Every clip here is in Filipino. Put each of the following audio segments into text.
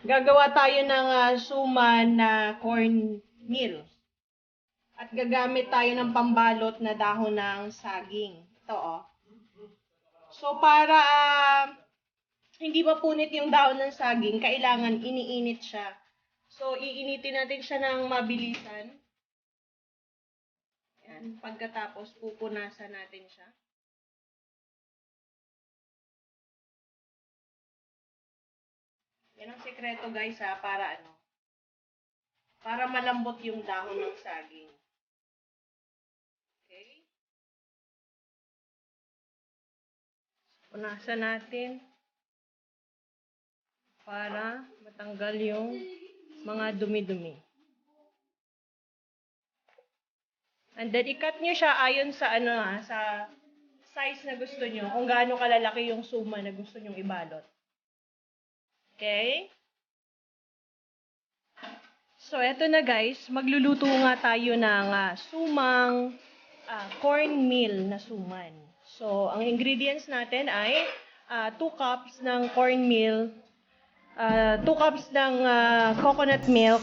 Gagawa tayo ng suman na cornmeal. At gagamit tayo ng pambalot na dahon ng saging. Ito, oh. So, para hindi mapunit yung dahon ng saging, kailangan iniinit siya. So, iinitin natin siya ng mabilisan. Yan. Pagkatapos, pupunasan natin siya. Yan ang sekreto, guys, para ano? Para malambot yung dahon ng saging. Okay? Punasan natin para matanggal yung mga dumi-dumi. And then, i-cut nyo siya ayon sa sa size na gusto nyo. Kung gaano kalalaki yung suma na gusto nyong ibalot. Okay? So, eto na guys. Magluluto nga tayo ng sumang cornmeal na suman. So, ang ingredients natin ay 2 cups ng cornmeal, 2 cups ng coconut milk,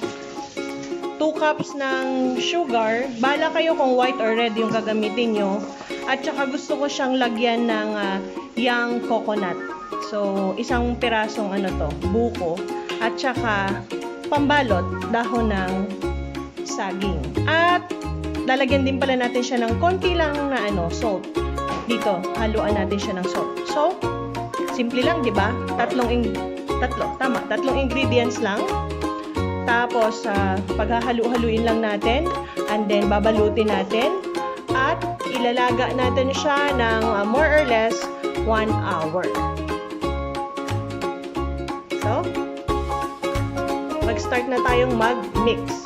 2 cups ng sugar. Bala kayo kung white or red yung gagamitin nyo. At saka gusto ko siyang lagyan ng young coconut. So, isang pirasong buko. At saka pambalot, dahon ng saging. At lalagyan din pala natin siya ng konti lang na salt. Dito, haluan natin siya ng salt. So, simple lang, di ba? Tatlong ingredients lang. Tapos, paghahalu-haluin lang natin. And then, babalutin natin. At ilalaga natin siya ng more or less 1 hour. So, mag-start na tayong mag-mix.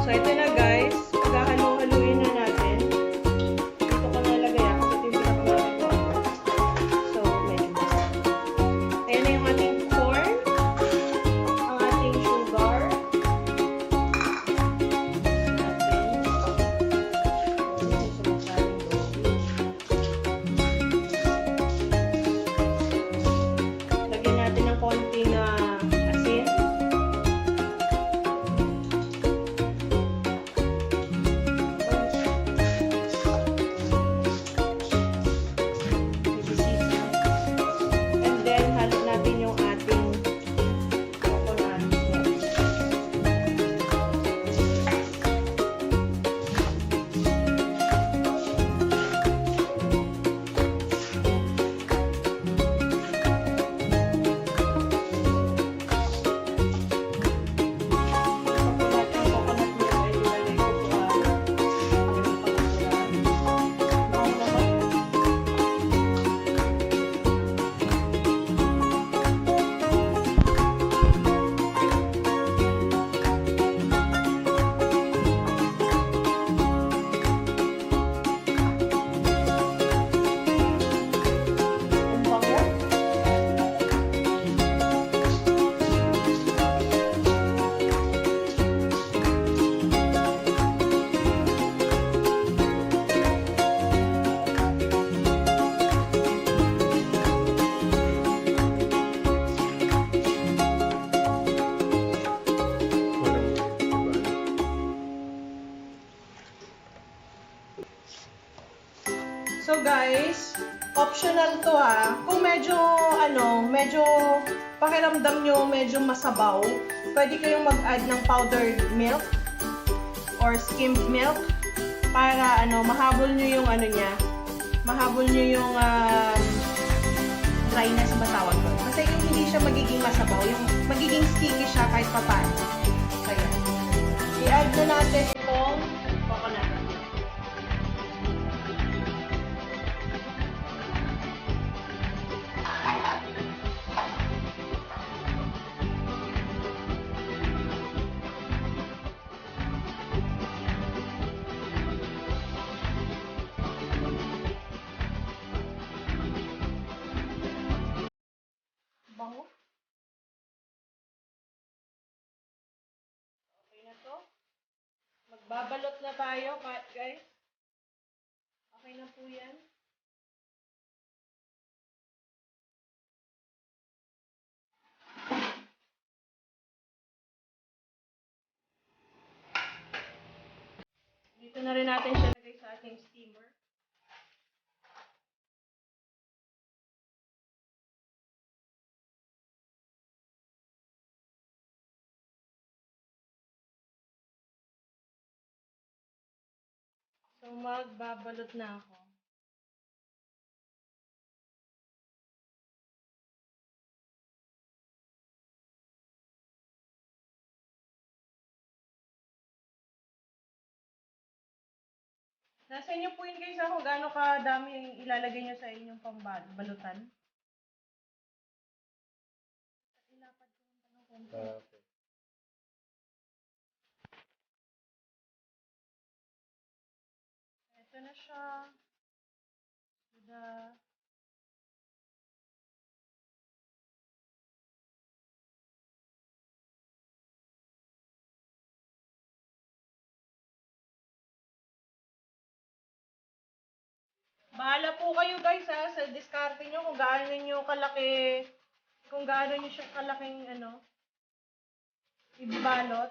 So, ito na guys. Paghahalu-haluin na natin. Dito ko nalagay kasi ito yung pinakamalaki ko. So, medyo basta. Ayan na yung ating corn. Ang ating sugar. Lagyan natin ng konting asin. And then, halo natin yung ating coconut milk. So guys, optional to Kung medyo medyo pakiramdam nyo medyo masabaw, pwede kayong mag-add ng powdered milk or skimmed milk para mahabol nyo yung niya. Mahabol nyo yung dryness ba tawag doon. Kasi yung hindi siya magiging masabaw, yung magiging sticky siya kahit papaano. Kaya, i-add na natin itong coconut. Bango. Okay na to. Magbabalot na tayo, guys. Okay na po yan. na natin siya lagay sa ating steamer. So, magbabalot na ako. Nasa inyo po yun guys, kung gaano kadami yung ilalagay nyo sa inyong pambalutan. Ilapad ko lang ng konti. Okay. Ito na siya. Tada. Bahala po kayo guys ha, sa diskarte nyo kung gaano nyo kalaki, kung gaano nyo siya kalaking ibalot.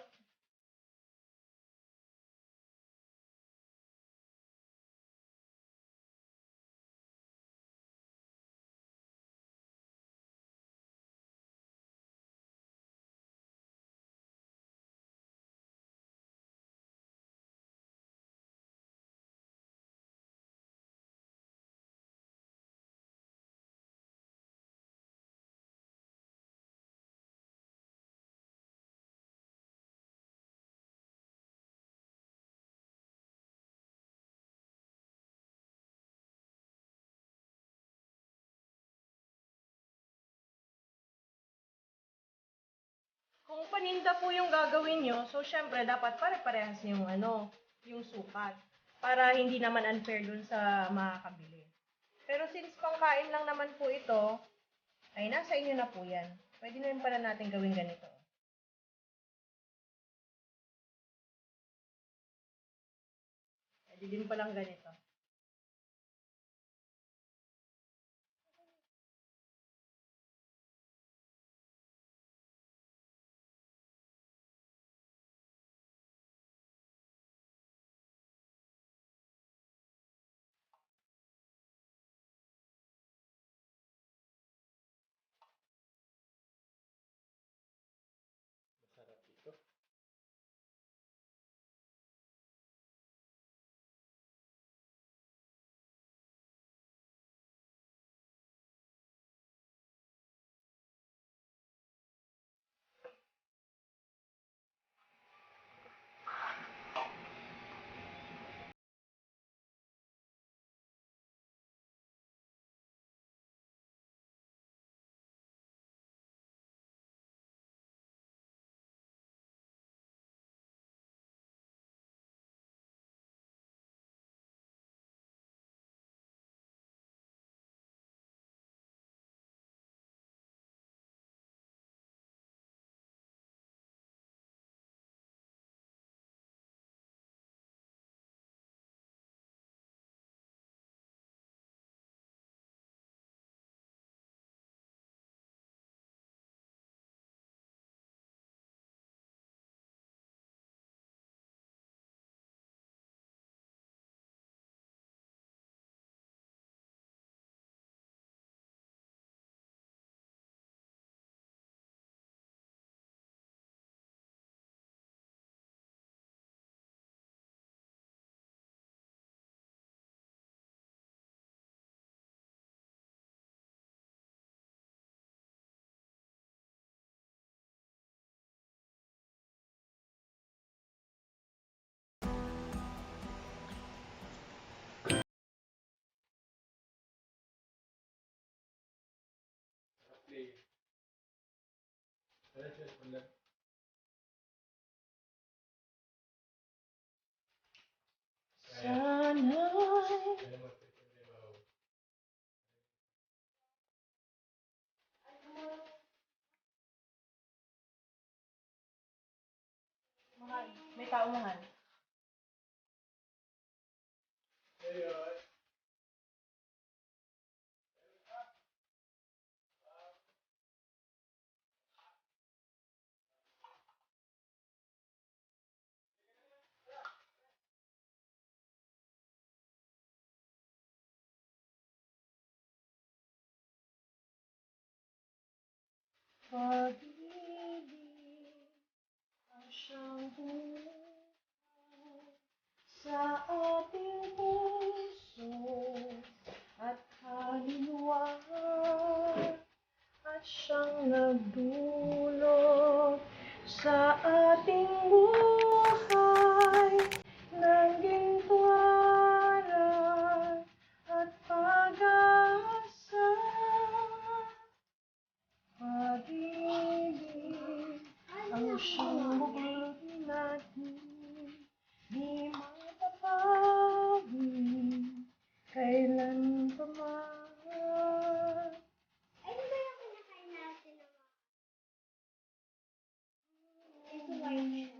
Kung paninda po yung gagawin nyo, so syempre dapat pare-parehas yung yung sukat. Para hindi naman unfair dun sa makakabili. Pero since pangkain lang naman po ito, ay nasa inyo na po yan. Pwede na rin pala natin gawin ganito. Pwede din palang ganito. Masarap ito. Play. Sana'y mahal. May tao mahal. pag-ibig ang siyang buhay sa ating puso at kaluluwa at siyang nagdulot sa ating buhay ng gintuanan at pag-asa. Pag-ibig ang siyang bubuti natin, di matatawid kailan pa man. Ay, di ba yung kinakain natin ng mga... Ito white siya.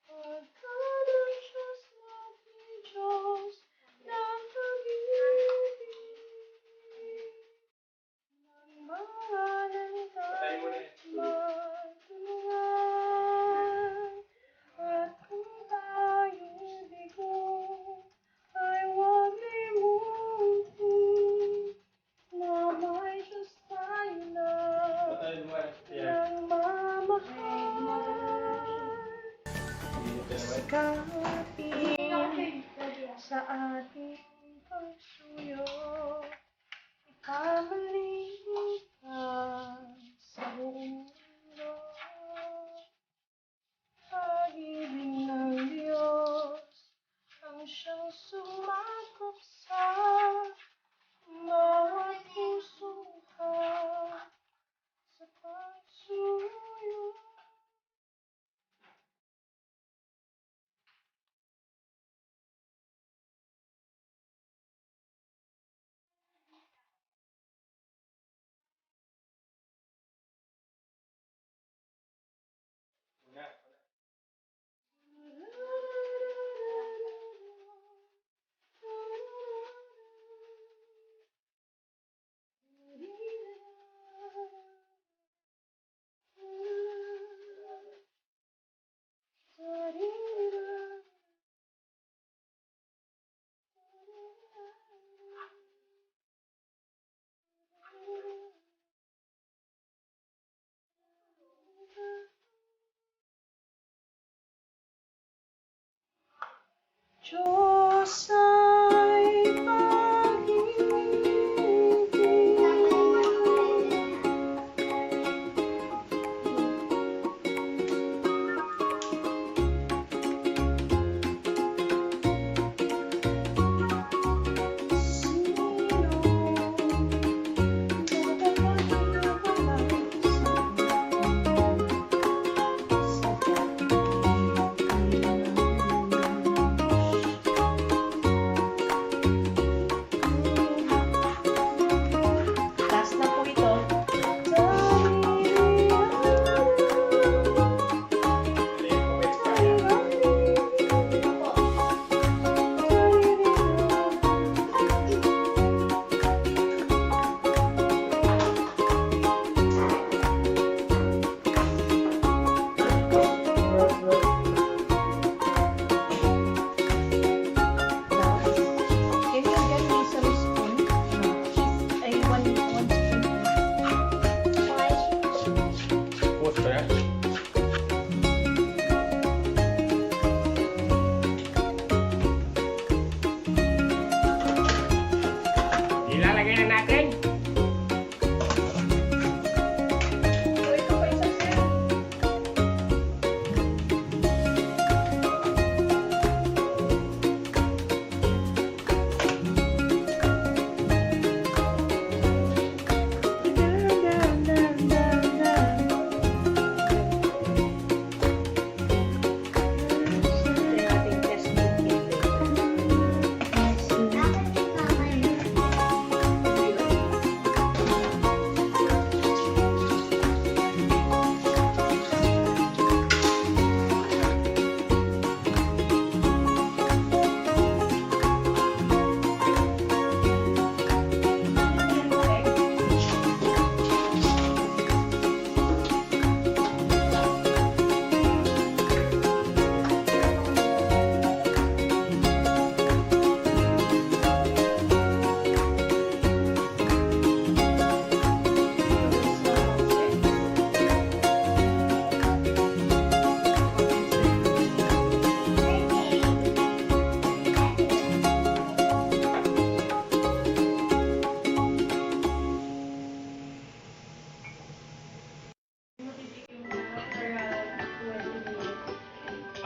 Pagkalang Diyos natin, Diyos ng pag-ibig, ng mahalan tayo't magtulungan, at kung tayo'y bigo, ay huwag limutin na may Diyos tayo na nagmamahal. Sikapin sa ating pagsuyo, ipamaling ka sa buong mundo. Pag-ibig ng Diyos ang siyang sumakop sa bawat pusong sa pagsuyo. Diyos ay pag-ibig. Sino nakakawalay sa sapat ng Diyos?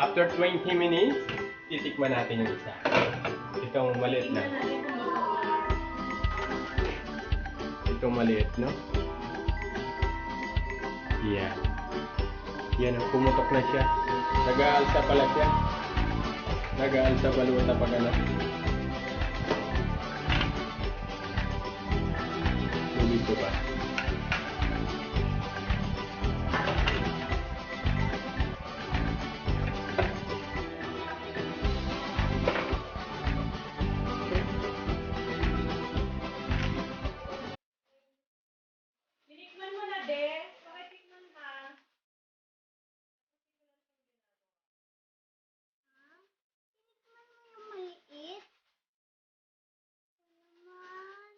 After 20 minutes, titikman natin yung isa. Itong maliit na. Itong maliit, no? Yan. Yan, pumutok na siya. Nag-aalsa pala siya. Nag-aalsa baluta pag ano. Tubig ko ba? Tinikman mo na, De. Pakitikman ha. Tinikman mo yung maliit. Ito naman.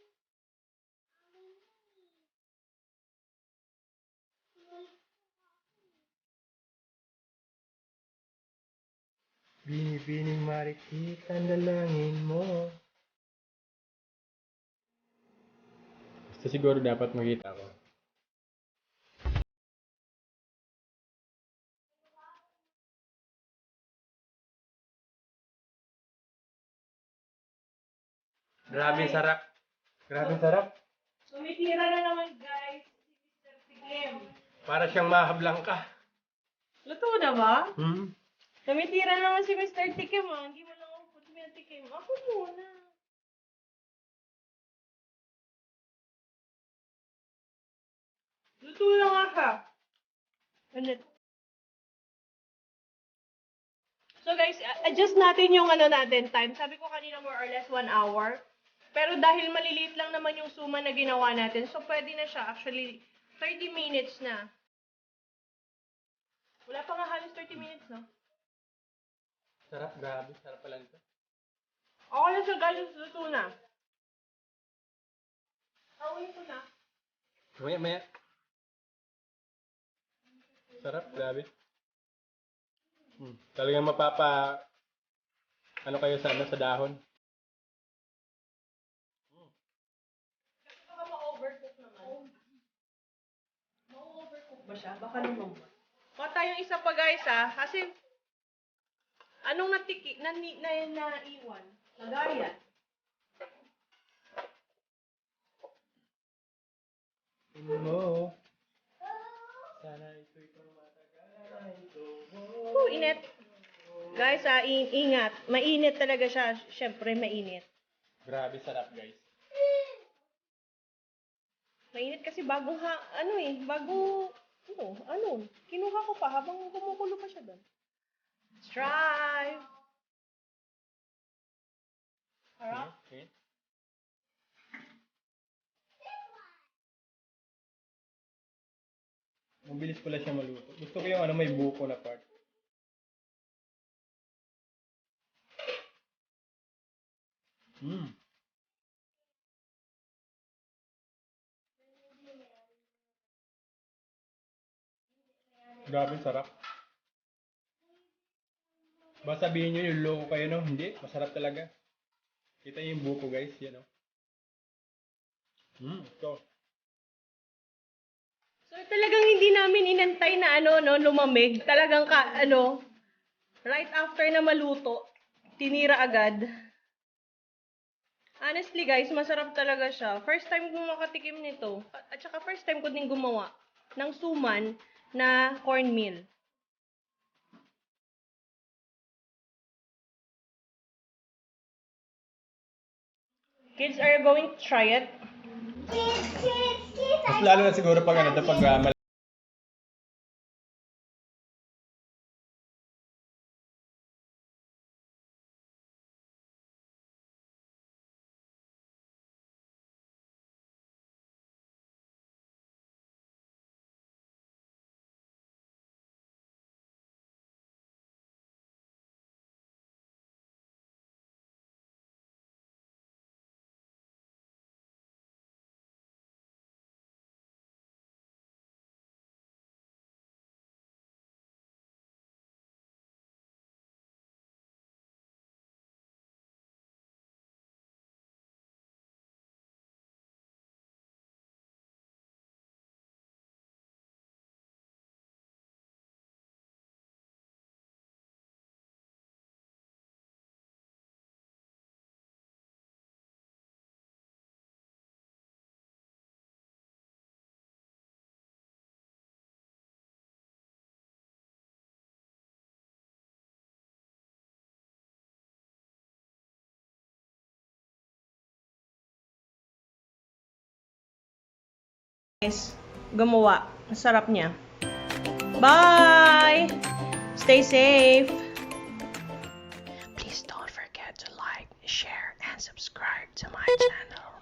Amin yan eh. Maliit. Bini-bining marikita ang dalangin mo. Basta siguro dapat makita ko. Grabe sarap. Grabe sarap. Tumitira na naman, guys. Si Mr. Tikim. Para siyang mahablang ka. Luto na ba? Hmm? Tumitira naman si Mr. Tikim, ah. Hindi mo lang ako tumitikim. Ako muna. Luto na nga siya. Ulit. So guys, adjust natin yung ano natin time. Sabi ko kanina more or less 1 hour. Pero dahil maliliit lang naman yung suma na ginawa natin, so pwede na siya. Actually, 30 minutes na. Wala pa nga halos 30 minutes, no? Sarap, grabe. Sarap pala nito. Okay na siya guys, luto na. Awin ko na. Maya, maya. Sarap, grabe. Talagang mapapa... Ano kayo sa, ano, sa dahon? Baka ma-overcook naman. Ma-overcook ba siya? Baka naman ba? Kuha tayong isa pa guys kasi anong naiwan? Lagayan. No. Sana ito'y pamatagal. Init. Guys, ingat. Mainit talaga siya. Siyempre, mainit. Grabe sarap, guys. Mainit kasi bagong kinuha ko pa habang kumukulo pa siya doon. Let's try. Harap. Okay. Mabilis pala siya maluto. Gusto ko yung ano, may buko na part. Grabe sarap. Basta sabihin nyo yung loko kayo, no? Hindi, masarap talaga. Kita niyo yung buko, guys. Yan, no? Ito. So talagang hindi namin inantay na lumamig. Talagang right after na maluto, tinira agad. Honestly guys, masarap talaga siya. First time kong makatikim nito. At saka first time ko din gumawa ng suman na cornmeal. Kids, are you going to try it? Kids, Mas lalo na siguro pag ano, pag guys, gumawa. Ang sarap niya. Bye! Stay safe! Please don't forget to like, share, and subscribe to my channel.